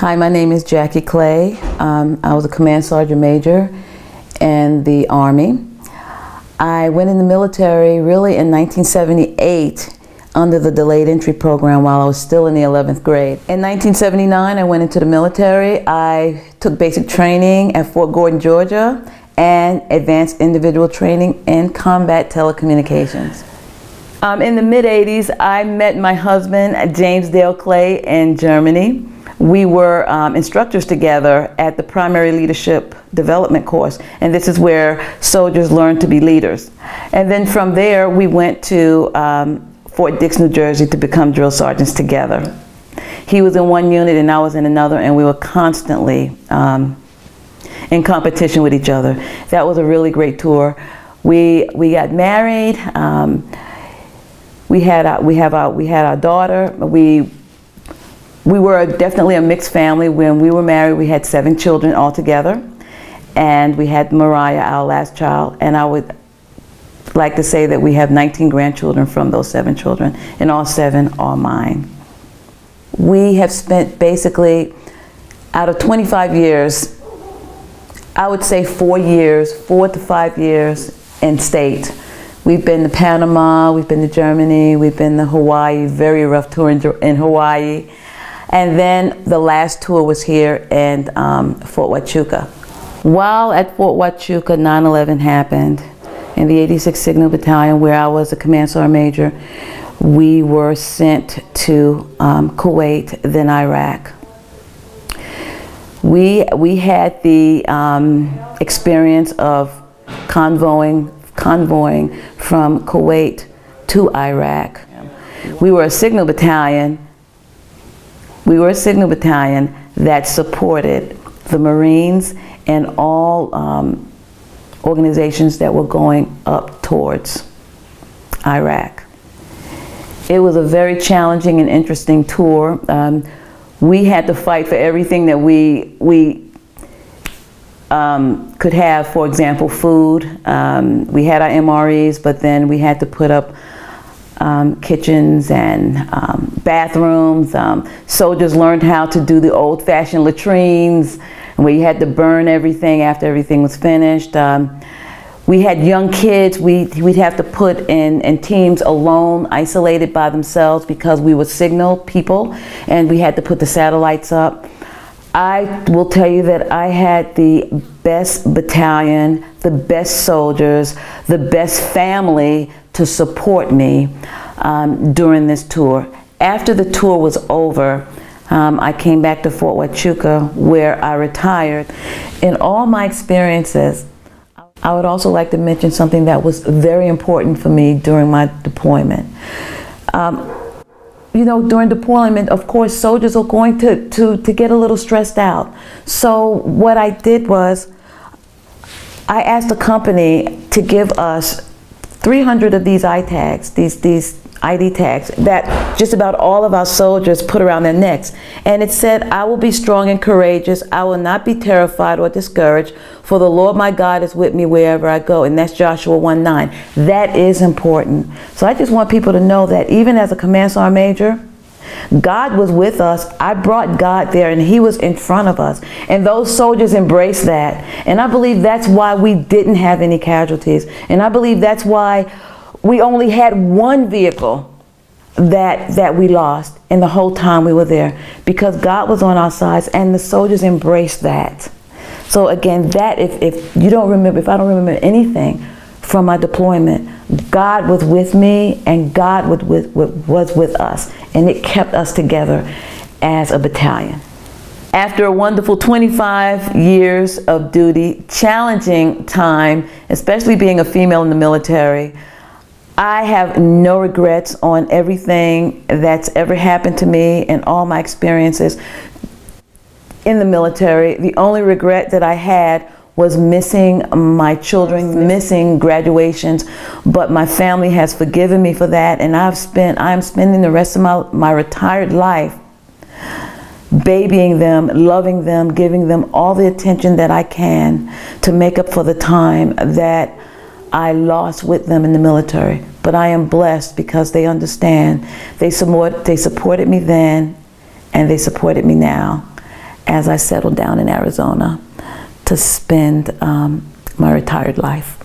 Hi, my name is Jacqui Clay. I was a Command Sergeant Major in the Army. I went in the military really in 1978 under the delayed entry program while I was still in the 11th grade. In 1979, I went into the military. I took basic training at Fort Gordon, Georgia, and advanced individual training in combat telecommunications. In the mid-80s, I met my husband, James Dale Clay, in Germany. We were instructors together at the Primary Leadership Development course, and this is where soldiers learn to be leaders. And then from there, we went to Fort Dix, New Jersey to become drill sergeants together. He was in one unit and I was in another, and we were constantly in competition with each other. That was a really great tour. We got married. We had our daughter. We were definitely a mixed family. When we were married, we had 7 children altogether, and we had Mariah, our last child, and I would like to say that we have 19 grandchildren from those 7 children, and all 7 are mine. We have spent basically, out of 25 years, I would say 4 to 5 years in state. We've been to Panama, we've been to Germany, we've been to Hawaii, very rough tour in Hawaii. And then the last tour was here in Fort Huachuca. While at Fort Huachuca, 9/11 happened. In the 86th Signal Battalion, where I was a Command Sergeant Major, we were sent to Kuwait, then Iraq. We had the experience of convoying from Kuwait to Iraq. We were a signal battalion. We were a signal battalion that supported the Marines and all organizations that were going up towards Iraq. It was a very challenging and interesting tour. We had to fight for everything that we could have. For example, food. We had our MREs, but then we had to put up kitchens and bathrooms. Soldiers learned how to do the old-fashioned latrines, where you had to burn everything after everything was finished. We had young kids. We'd have to put in teams alone, isolated by themselves, because we were signal people, and we had to put the satellites up. I will tell you that I had the best battalion, the best soldiers, the best family to support me during this tour. After the tour was over, I came back to Fort Huachuca, where I retired. In all my experiences, I would also like to mention something that was very important for me during my deployment. You know, during deployment, of course, soldiers are going to get a little stressed out. So what I did was, I asked the company to give us 300 of these tags, these ID tags that just about all of our soldiers put around their necks. And it said, "I will be strong and courageous. I will not be terrified or discouraged, for the Lord my God is with me wherever I go." And that's Joshua 1:9. That is important. So I just want people to know that even as a Command Sergeant Major, God was with us. I brought God there, and He was in front of us. And those soldiers embraced that. And I believe that's why we didn't have any casualties. And I believe that's why we only had one vehicle that we lost in the whole time we were there, because God was on our sides and the soldiers embraced that. So again, that if I don't remember anything from my deployment, God was with me and God was with us, and it kept us together as a battalion. After a wonderful 25 years of duty, challenging time, especially being a female in the military, I have no regrets on everything that's ever happened to me and all my experiences in the military. The only regret that I had was missing my children, missing graduations, but my family has forgiven me for that, and I am spending the rest of my retired life babying them, loving them, giving them all the attention that I can to make up for the time that I lost with them in the military. But I am blessed because they understand. They supported me then, and they supported me now. as I settle down in Arizona to spend my retired life.